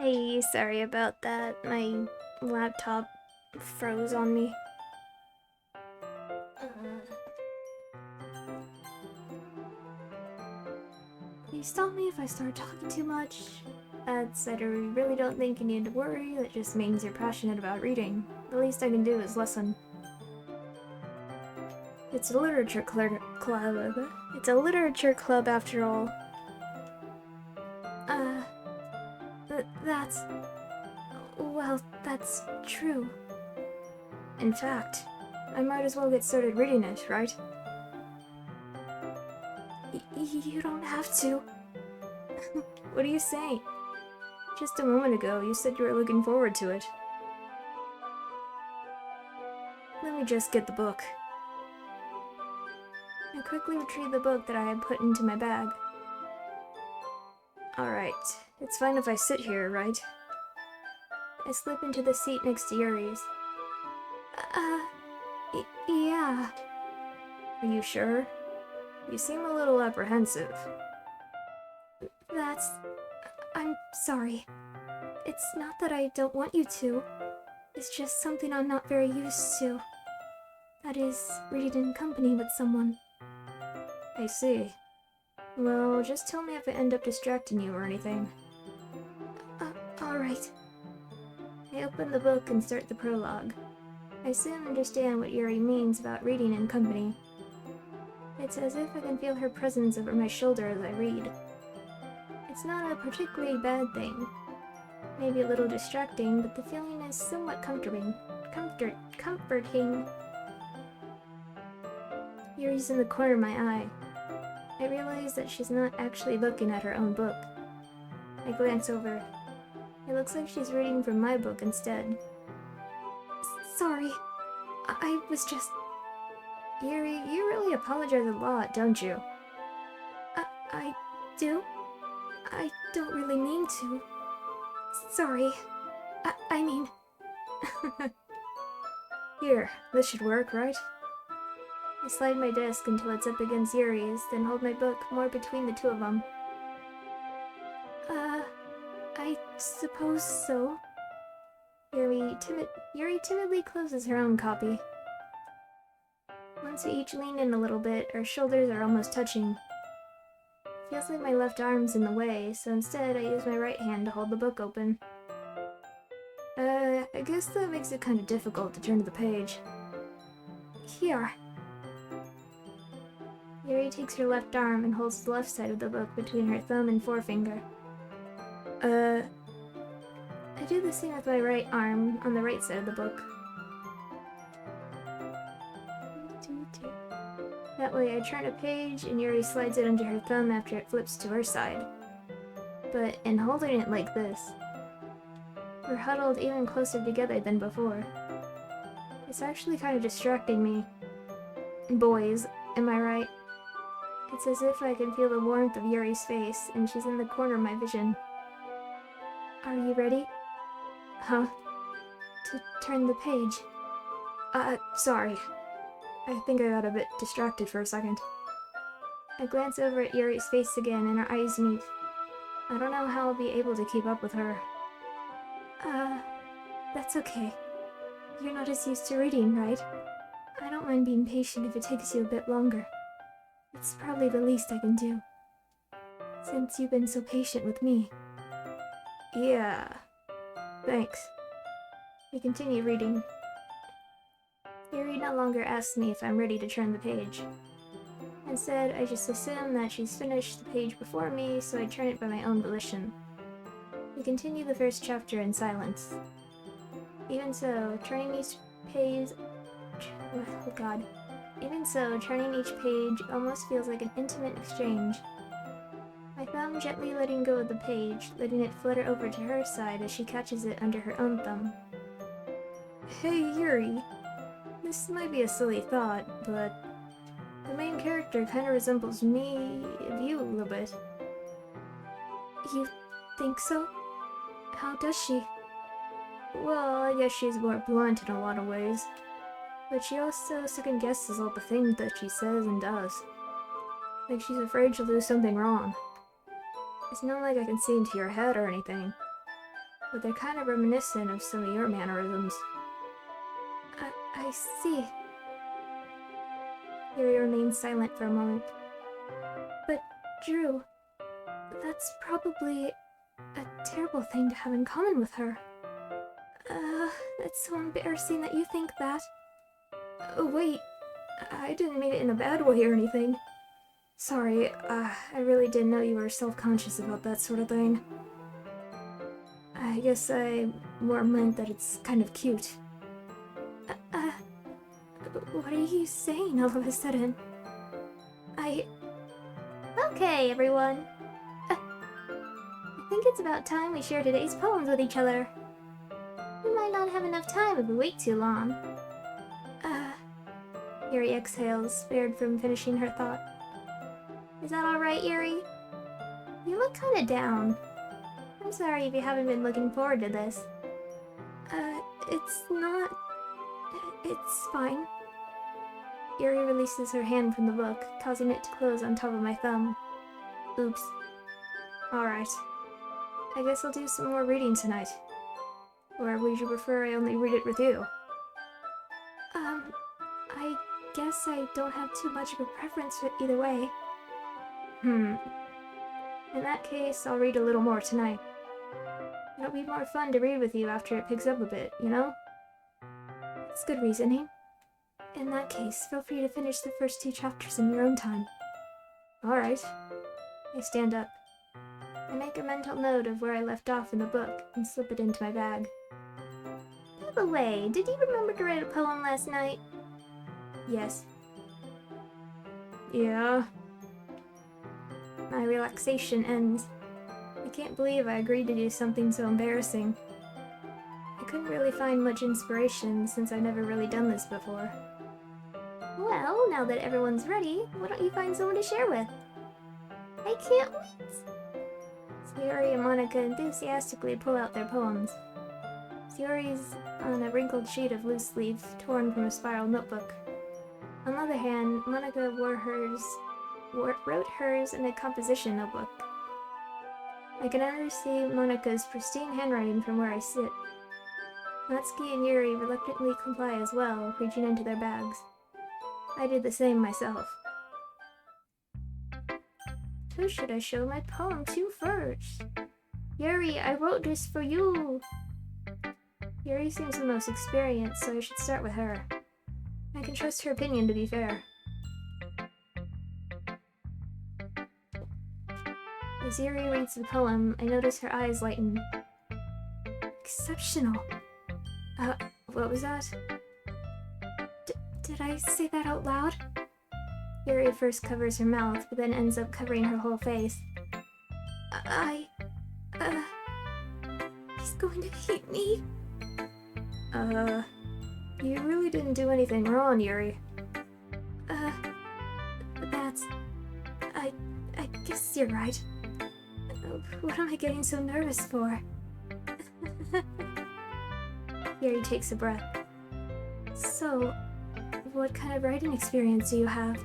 Hey, sorry about that. My laptop froze on me. Please stop me if I start talking too much. I really don't think you need to worry. That just means you're passionate about reading. The least I can do is listen. It's a literature club. It's a literature club after all. That's true. In fact, I might as well get started reading it, right? You don't have to. What are you saying? Just a moment ago, you said you were looking forward to it. Let me just get the book. I quickly retrieved the book that I had put into my bag. Alright, it's fine if I sit here, right? I slip into the seat next to Yuri's. Yeah. Are you sure? You seem a little apprehensive. I'm sorry. It's not that I don't want you to. It's just something I'm not very used to. That is, reading in company with someone. I see. Well, just tell me if I end up distracting you or anything. Alright. I open the book and start the prologue. I soon understand what Yuri means about reading in company. It's as if I can feel her presence over my shoulder as I read. It's not a particularly bad thing. Maybe a little distracting, but the feeling is somewhat comforting. Yuri's in the corner of my eye. I realize that she's not actually looking at her own book. I glance over. It looks like she's reading from my book instead. Sorry. I was just... Yuri, you really apologize a lot, don't you? I do? I don't really mean to. Sorry. I mean... Here, this should work, right? I slide my desk until it's up against Yuri's, then hold my book more between the two of them. I suppose so. Yuri timidly closes her own copy. Once we each lean in a little bit, our shoulders are almost touching. Feels like my left arm's in the way, so instead I use my right hand to hold the book open. I guess that makes it kind of difficult to turn to the page. Here. Yuri takes her left arm and holds the left side of the book between her thumb and forefinger. I do the same with my right arm on the right side of the book. That way I turn a page and Yuri slides it under her thumb after it flips to her side. But in holding it like this, we're huddled even closer together than before. It's actually kind of distracting me. Boys, am I right? It's as if I can feel the warmth of Yuri's face, and she's in the corner of my vision. Are you ready? Huh? To turn the page. Sorry. I think I got a bit distracted for a second. I glance over at Yuri's face again, and our eyes meet. I don't know how I'll be able to keep up with her. That's okay. You're not as used to reading, right? I don't mind being patient if it takes you a bit longer. It's probably the least I can do, since you've been so patient with me. Yeah. Thanks. We continue reading. Yuri no longer asks me if I'm ready to turn the page. Instead, I just assume that she's finished the page before me, so I turn it by my own volition. We continue the first chapter in silence. Even so, turning each page almost feels like an intimate exchange. My thumb gently letting go of the page, letting it flutter over to her side as she catches it under her own thumb. Hey, Yuri. This might be a silly thought, but the main character kind of resembles you a little bit. You think so? How does she? Well, I guess she's more blunt in a lot of ways. But she also second-guesses all the things that she says and does. Like she's afraid she'll do something wrong. It's not like I can see into your head or anything. but they're kind of reminiscent of some of your mannerisms. I see. Yuri remains silent for a moment. But, Drew, that's probably a terrible thing to have in common with her. That's so embarrassing that you think that. Oh, wait. I didn't mean it in a bad way or anything. Sorry, I really didn't know you were self-conscious about that sort of thing. I guess I more meant that it's kind of cute. What are you saying all of a sudden? Okay, everyone. I think it's about time we share today's poems with each other. We might not have enough time if we wait too long. Yuri exhales, spared from finishing her thought. Is that alright, Yuri? You look kinda down. I'm sorry if you haven't been looking forward to this. It's not... It's fine. Yuri releases her hand from the book, causing it to close on top of my thumb. Oops. Alright. I guess I'll do some more reading tonight. Or would you prefer I only read it with you? I guess I don't have too much of a preference for either way. In that case, I'll read a little more tonight. It'll be more fun to read with you after it picks up a bit, you know? That's good reasoning. In that case, feel free to finish the first 2 chapters in your own time. Alright. I stand up. I make a mental note of where I left off in the book and slip it into my bag. By the way, did you remember to write a poem last night? Yes. Yeah. My relaxation ends. I can't believe I agreed to do something so embarrassing. I couldn't really find much inspiration since I've never really done this before. Well, now that everyone's ready, why don't you find someone to share with? I can't wait! Sayori and Monica enthusiastically pull out their poems. Sayori's on a wrinkled sheet of loose leaf, torn from a spiral notebook. On the other hand, Monica wrote hers in a composition notebook. I can already see Monica's pristine handwriting from where I sit. Natsuki and Yuri reluctantly comply as well, reaching into their bags. I did the same myself. Who should I show my poem to first? Yuri, I wrote this for you! Yuri seems the most experienced, so I should start with her. I can trust her opinion to be fair. As Yuri reads the poem, I notice her eyes lighten. Exceptional! What was that? Did I say that out loud? Yuri first covers her mouth, but then ends up covering her whole face. He's going to hate me. You really didn't do anything wrong, Yuri. I guess you're right. What am I getting so nervous for? Yuri takes a breath. So, what kind of writing experience do you have?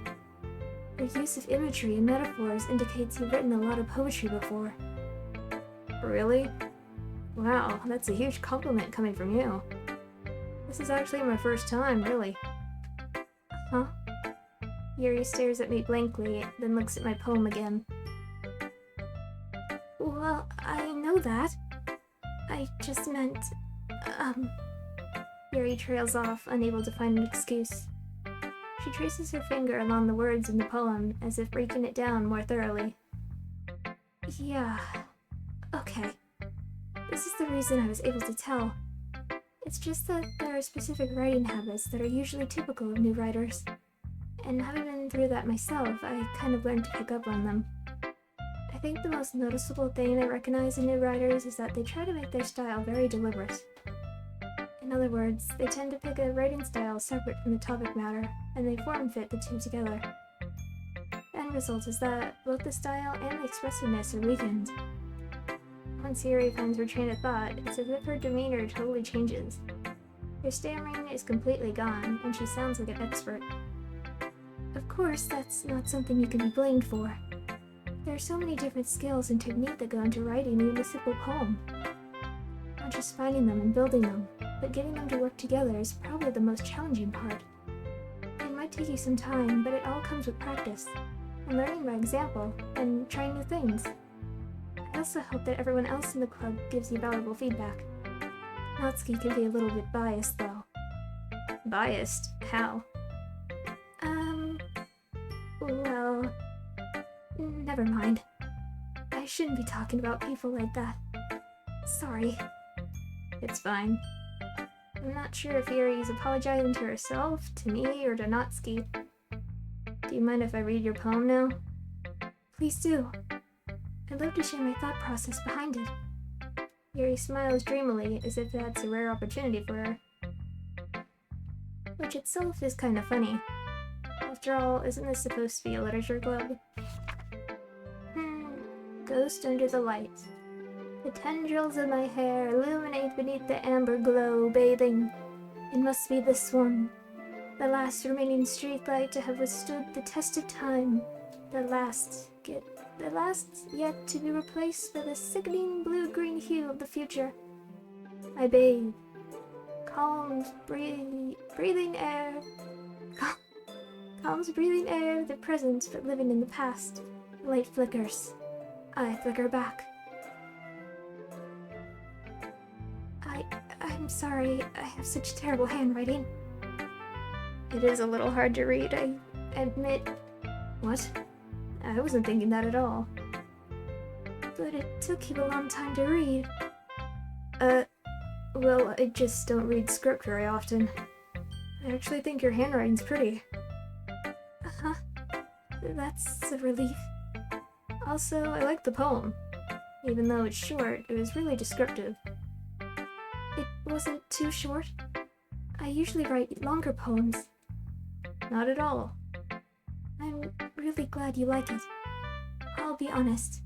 Your use of imagery and metaphors indicates you've written a lot of poetry before. Really? Wow, that's a huge compliment coming from you. This is actually my first time, really. Huh? Yuri stares at me blankly, then looks at my poem again. Well, I know that. I just meant... Yuri trails off, unable to find an excuse. She traces her finger along the words in the poem, as if breaking it down more thoroughly. Yeah... okay. This is the reason I was able to tell. It's just that there are specific writing habits that are usually typical of new writers. And having been through that myself, I kind of learned to pick up on them. I think the most noticeable thing I recognize in new writers is that they try to make their style very deliberate. In other words, they tend to pick a writing style separate from the topic matter, and they form-fit the two together. The end result is that both the style and the expressiveness are weakened. Once Yuri finds her train of thought, it's as if her demeanor totally changes. Her stammering is completely gone, and she sounds like an expert. Of course, that's not something you can be blamed for. There are so many different skills and technique that go into writing even a simple poem. not just finding them and building them, but getting them to work together is probably the most challenging part. It might take you some time, but it all comes with practice, and learning by example, and trying new things. I also hope that everyone else in the club gives you valuable feedback. Natsuki can be a little bit biased, though. Biased? How? Well... never mind. I shouldn't be talking about people like that. Sorry. It's fine. I'm not sure if Yuri's apologizing to herself, to me, or to Natsuki. Do you mind if I read your poem now? Please do. I'd love to share my thought process behind it. Yuri smiles dreamily, as if that's a rare opportunity for her. Which itself is kind of funny. After all, isn't this supposed to be a literature club? Ghost under the light. The tendrils of my hair illuminate beneath the amber glow, bathing. It must be this one. The last remaining streetlight to have withstood the test of time. The last yet to be replaced by the sickening blue-green hue of the future. I bathe. Calms breathing air. Calms breathing air, the present but living in the past. Light flickers. I flicker back. I'm sorry, I have such terrible handwriting. It is a little hard to read, I admit. What? I wasn't thinking that at all. But it took you a long time to read. Well, I just don't read script very often. I actually think your handwriting's pretty. Uh-huh. That's a relief. Also, I like the poem. Even though it's short, it was really descriptive. It wasn't too short. I usually write longer poems. Not at all. I'm really glad you like it. I'll be honest.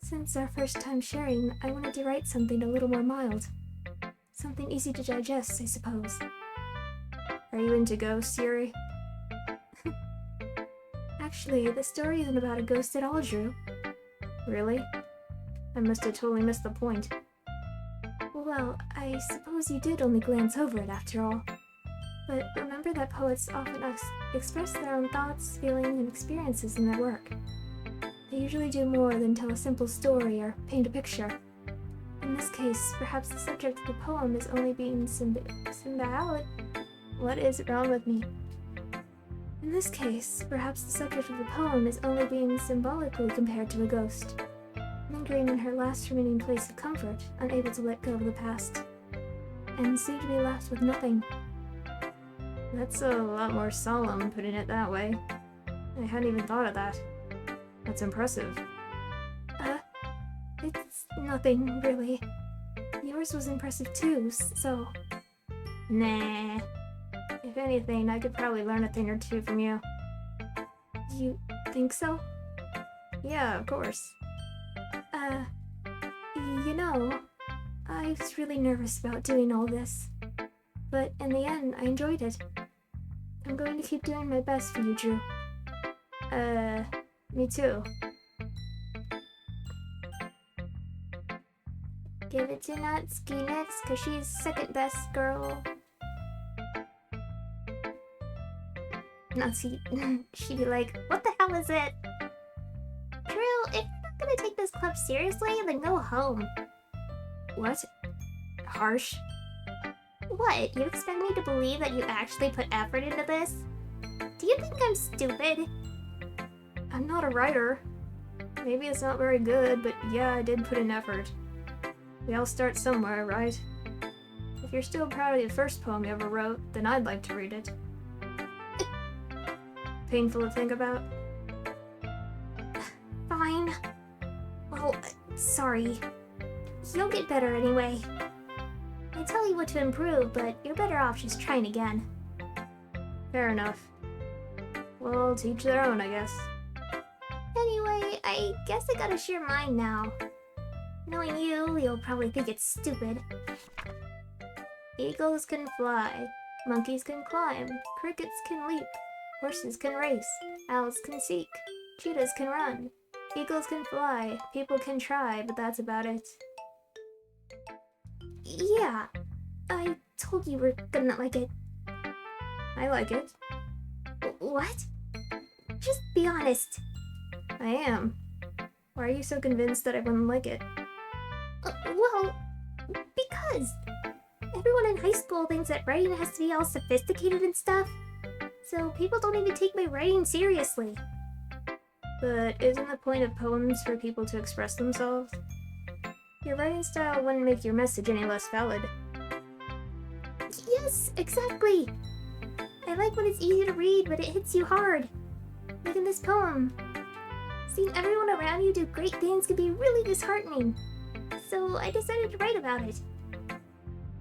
Since our first time sharing, I wanted to write something a little more mild. Something easy to digest, I suppose. Are you into ghosts, Yuri? Actually, the story isn't about a ghost at all, Drew. Really? I must have totally missed the point. Well, I suppose you did only glance over it after all. But remember that poets often express their own thoughts, feelings, and experiences in their work. They usually do more than tell a simple story or paint a picture. In this case, perhaps the subject of the poem is only being symbolic. What is wrong with me? In this case, perhaps the subject of the poem is only being symbolically compared to a ghost, lingering in her last remaining place of comfort, unable to let go of the past, and soon to be left with nothing. That's a lot more solemn, putting it that way. I hadn't even thought of that. That's impressive. It's nothing, really. Yours was impressive too, so... Nah. If anything, I could probably learn a thing or two from you. You think so? Yeah, of course. You know, I was really nervous about doing all this. But in the end, I enjoyed it. I'm going to keep doing my best for you, Drew. Me too. Give it to Natsuki next, cause she's second best girl. Natsuki, she'd be like, what the hell is it? Drew, if you're not gonna take this club seriously, then go home. What? Harsh? What, you expect me to believe that you actually put effort into this? Do you think I'm stupid? I'm not a writer. Maybe it's not very good, but yeah, I did put in effort. We all start somewhere, right? If you're still proud of the first poem you ever wrote, then I'd like to read it. Painful to think about? Fine. Well, sorry. You'll get better anyway. I tell you what to improve, but you're better off just trying again. Fair enough. Well, to each their own, I guess. Anyway, I guess I gotta share mine now. Knowing you, you'll probably think it's stupid. Eagles can fly, monkeys can climb, crickets can leap, horses can race, owls can seek, cheetahs can run, eagles can fly, people can try, but that's about it. Yeah, I told you we're gonna like it. I like it. What? Just be honest. I am. Why are you so convinced that I wouldn't like it? Well, because everyone in high school thinks that writing has to be all sophisticated and stuff, so people don't even take my writing seriously. But isn't the point of poems for people to express themselves? Your writing style wouldn't make your message any less valid. Yes, exactly. I like when it's easy to read, but it hits you hard. Like in this poem. Seeing everyone around you do great things can be really disheartening. So I decided to write about it.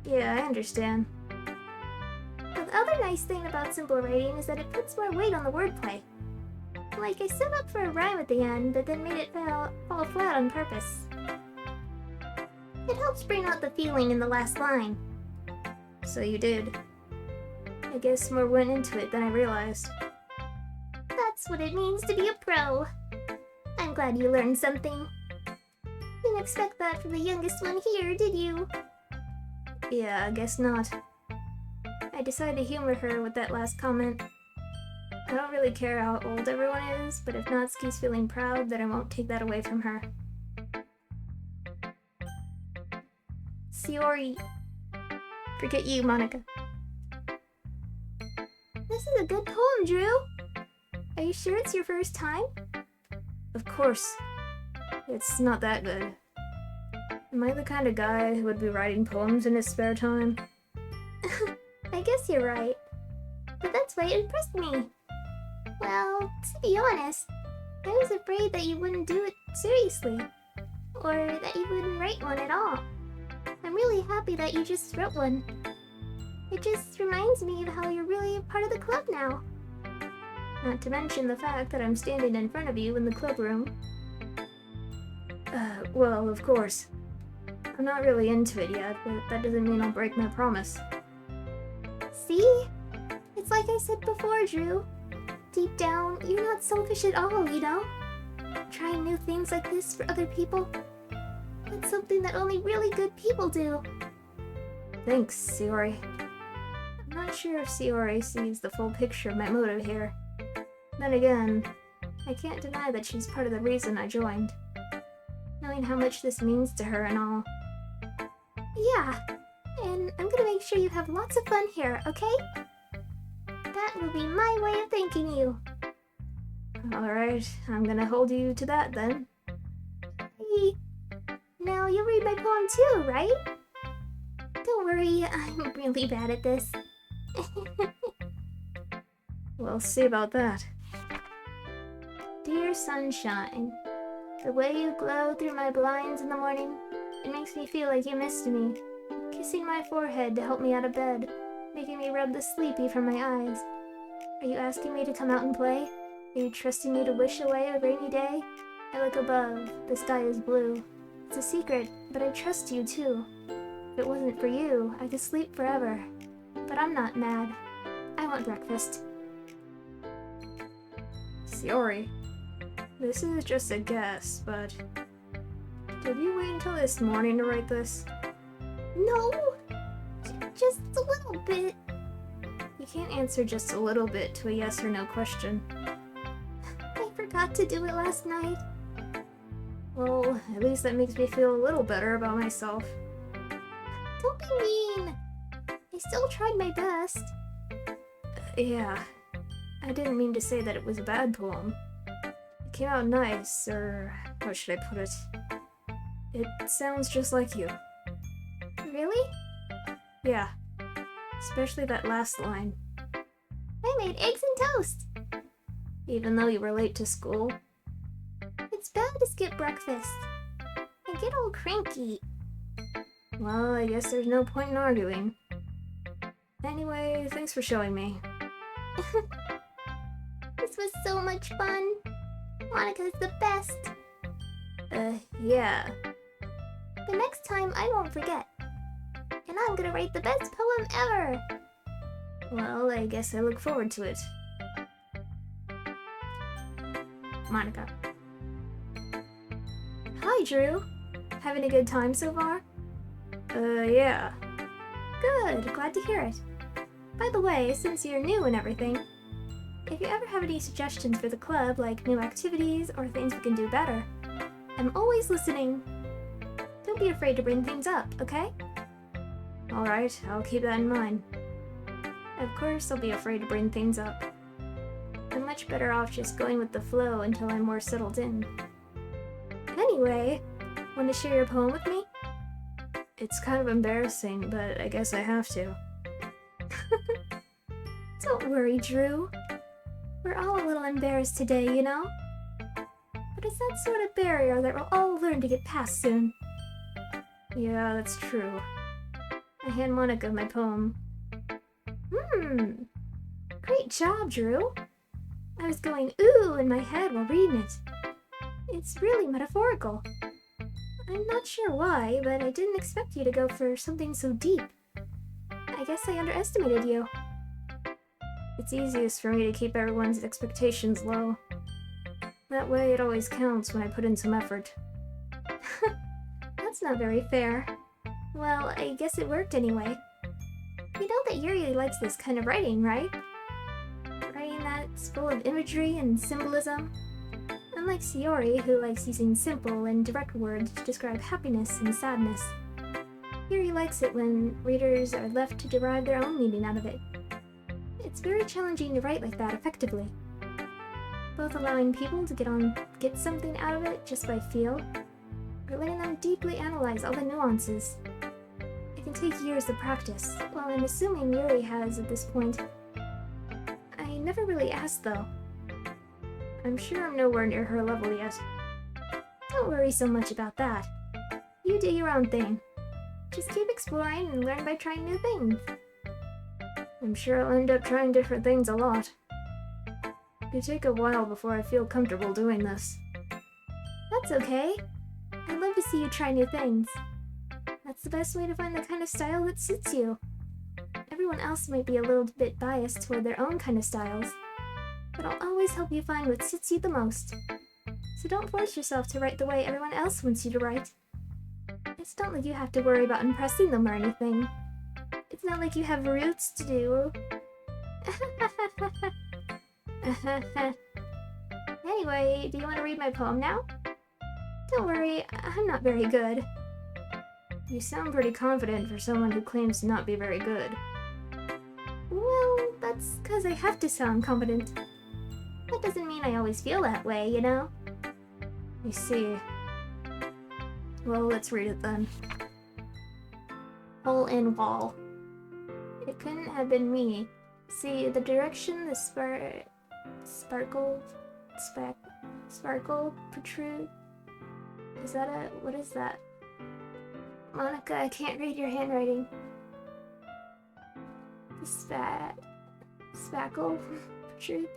Yeah, I understand. But the other nice thing about simple writing is that it puts more weight on the wordplay. Like, I set up for a rhyme at the end, but then made it fall flat on purpose. It helps bring out the feeling in the last line. So you did. I guess more went into it than I realized. That's what it means to be a pro. I'm glad you learned something. Didn't expect that from the youngest one here, did you? Yeah, I guess not. I decided to humor her with that last comment. I don't really care how old everyone is, but if Natsuki's feeling proud, then I won't take that away from her. Shiori. Forget you, Monica. This is a good poem, Drew. Are you sure it's your first time? Of course. It's not that good. Am I the kind of guy who would be writing poems in his spare time? I guess you're right. But that's why it impressed me. Well, to be honest, I was afraid that you wouldn't do it seriously. Or that you wouldn't write one at all. I'm really happy that you just wrote one. It just reminds me of how you're really a part of the club now. Not to mention the fact that I'm standing in front of you in the club room. Well, of course. I'm not really into it yet, but that doesn't mean I'll break my promise. See? It's like I said before, Drew. Deep down, you're not selfish at all, you know? Trying new things like this for other people. That's something that only really good people do. Thanks, Shiori. I'm not sure if Shiori sees the full picture of my motive here. Then again, I can't deny that she's part of the reason I joined. Knowing how much this means to her and all. Yeah, and I'm gonna make sure you have lots of fun here, okay? That will be my way of thanking you. Alright, I'm gonna hold you to that then. Hey, now you'll read my poem too, right? Don't worry, I'm really bad at this. We'll see about that. Dear sunshine, the way you glow through my blinds in the morning, it makes me feel like you missed me. Kissing my forehead to help me out of bed, making me rub the sleepy from my eyes. Are you asking me to come out and play? Are you trusting me to wish away a rainy day? I look above, the sky is blue. It's a secret, but I trust you too. If it wasn't for you, I could sleep forever. But I'm not mad. I want breakfast. Shiori, this is just a guess, but did you wait until this morning to write this? No! Just a little bit. You can't answer just a little bit to a yes or no question. I forgot to do it last night. Well, at least that makes me feel a little better about myself. Don't be mean. I still tried my best. Yeah. I didn't mean to say that it was a bad poem. It came out nice, or how should I put it? It sounds just like you. Really? Yeah. Especially that last line. I made eggs and toast. Even though you were late to school. It's bad to skip breakfast. I get all cranky. Well, I guess there's no point in arguing. Anyway, thanks for showing me. This was so much fun. Monica's the best. Yeah. The next time I won't forget. And I'm gonna write the best poem ever. Well, I guess I look forward to it. Monica. Hi, Drew. Having a good time so far? Yeah. Good, glad to hear it. By the way, since you're new and everything, if you ever have any suggestions for the club, like new activities or things we can do better, I'm always listening. Don't be afraid to bring things up, okay? Alright, I'll keep that in mind. Of course I'll be afraid to bring things up. I'm much better off just going with the flow until I'm more settled in. Anyway, want to share your poem with me? It's kind of embarrassing, but I guess I have to. Don't worry, Drew. We're all a little embarrassed today, you know? But it's that sort of barrier that we'll all learn to get past soon. Yeah, that's true. I hand Monica my poem. Great job, Drew. I was going ooh in my head while reading it. It's really metaphorical. I'm not sure why, but I didn't expect you to go for something so deep. I guess I underestimated you. It's easiest for me to keep everyone's expectations low. That way it always counts when I put in some effort. That's not very fair. Well, I guess it worked anyway. You know that Yuri likes this kind of writing, right? Writing that's full of imagery and symbolism. Unlike Sayori, who likes using simple and direct words to describe happiness and sadness. Yuri likes it when readers are left to derive their own meaning out of it. It's very challenging to write like that effectively. Both allowing people to get something out of it just by feel, or letting them deeply analyze all the nuances. It can take years of practice, while I'm assuming Yuri has at this point. I never really asked though. I'm sure I'm nowhere near her level yet. Don't worry so much about that. You do your own thing. Just keep exploring and learn by trying new things. I'm sure I'll end up trying different things a lot. It'll take a while before I feel comfortable doing this. That's okay. I'd love to see you try new things. That's the best way to find the kind of style that suits you. Everyone else might be a little bit biased toward their own kind of styles, but I'll always help you find what suits you the most. So don't force yourself to write the way everyone else wants you to write. It's not like you have to worry about impressing them or anything. It's not like you have roots to do. Anyway, do you want to read my poem now? Don't worry, I'm not very good. You sound pretty confident for someone who claims to not be very good. Well, that's because I have to sound confident. That doesn't mean I always feel that way, you know? I see. Well, let's read it then. Hole in wall. It couldn't have been me. See, the direction the sparkle protrude. What is that? Monica, I can't read your handwriting. The spackle protrude.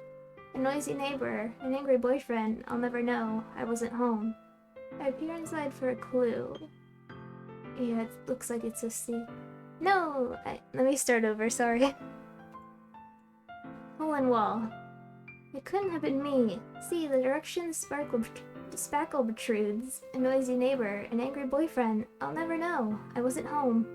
A noisy neighbor, an angry boyfriend, I'll never know. I wasn't home. I peer inside for a clue. Yeah, it looks like it's a C. No! Let me start over, sorry. Hole in wall. It couldn't have been me. See, the direction the spackle protrudes. A noisy neighbor, an angry boyfriend. I'll never know. I wasn't home.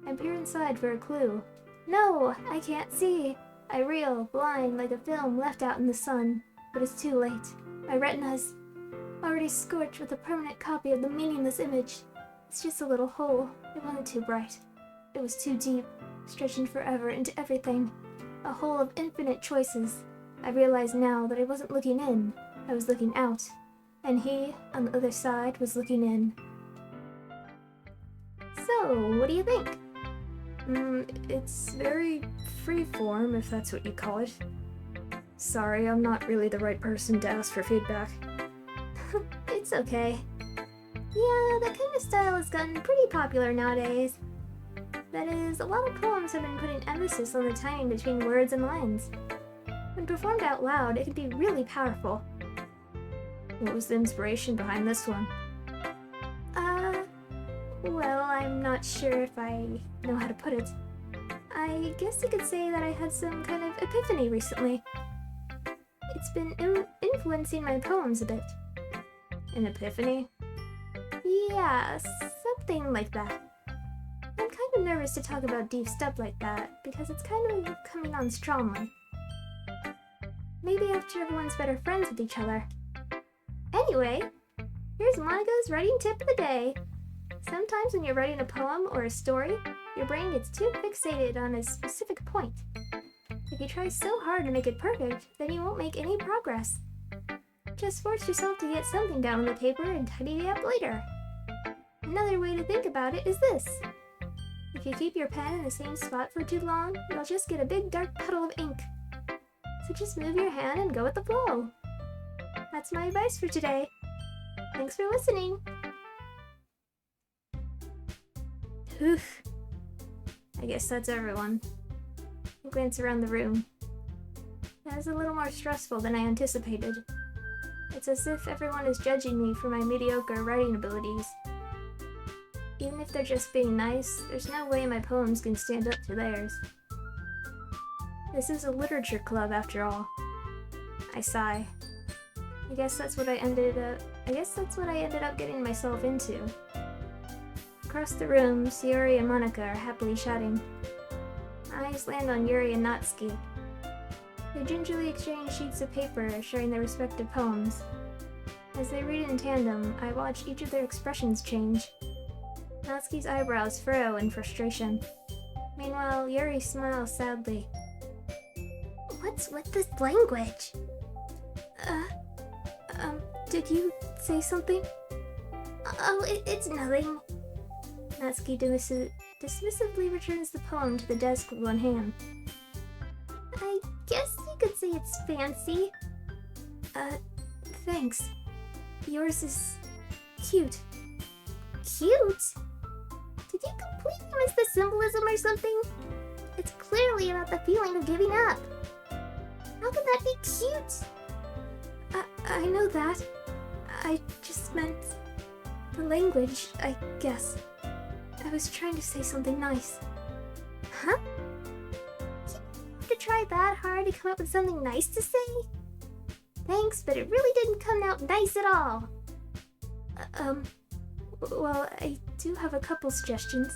I peer inside for a clue. No! I can't see! I reel, blind, like a film left out in the sun. But it's too late. My retina's already scorched with a permanent copy of the meaningless image. It's just a little hole. It wasn't too bright. It was too deep, stretching forever into everything. A hole of infinite choices. I realize now that I wasn't looking in. I was looking out. And he, on the other side, was looking in. So, what do you think? It's very freeform, if that's what you call it. Sorry, I'm not really the right person to ask for feedback. It's okay. Yeah, that kind of style has gotten pretty popular nowadays. That is, a lot of poems have been putting emphasis on the timing between words and lines. When performed out loud, it can be really powerful. What was the inspiration behind this one? Well, I'm not sure if I know how to put it. I guess you could say that I had some kind of epiphany recently. It's been influencing my poems a bit. An epiphany? Yeah, something like that. of nervous to talk about deep stuff like that, because it's kind of coming on strongly. Maybe after everyone's better friends with each other. Anyway, here's Monica's writing tip of the day. Sometimes when you're writing a poem or a story, your brain gets too fixated on a specific point. If you try so hard to make it perfect, then you won't make any progress. Just force yourself to get something down on the paper and tidy it up later. Another way to think about it is this. If you keep your pen in the same spot for too long, you'll just get a big dark puddle of ink. So just move your hand and go with the flow. That's my advice for today. Thanks for listening. Oof. I guess that's everyone. I glance around the room. That is a little more stressful than I anticipated. It's as if everyone is judging me for my mediocre writing abilities. Even if they're just being nice, there's no way my poems can stand up to theirs. This is a literature club after all. I sigh. I guess that's what I ended up getting myself into. Across the room, Sayori and Monica are happily chatting. My eyes land on Yuri and Natsuki. They gingerly exchange sheets of paper, sharing their respective poems. As they read in tandem, I watch each of their expressions change. Natsuki's eyebrows furrow in frustration. Meanwhile, Yuri smiles sadly. What's with this language? Did you say something? Oh, it's nothing. Natsuki dismissively returns the poem to the desk with one hand. I guess you could say it's fancy. Thanks. Yours is cute. Cute? Did you completely miss the symbolism or something? It's clearly about the feeling of giving up. How can that be cute? I know that. I just meant the language, I guess. I was trying to say something nice. Huh? You have to try that hard to come up with something nice to say? Thanks, but it really didn't come out nice at all. Well, I do have a couple suggestions.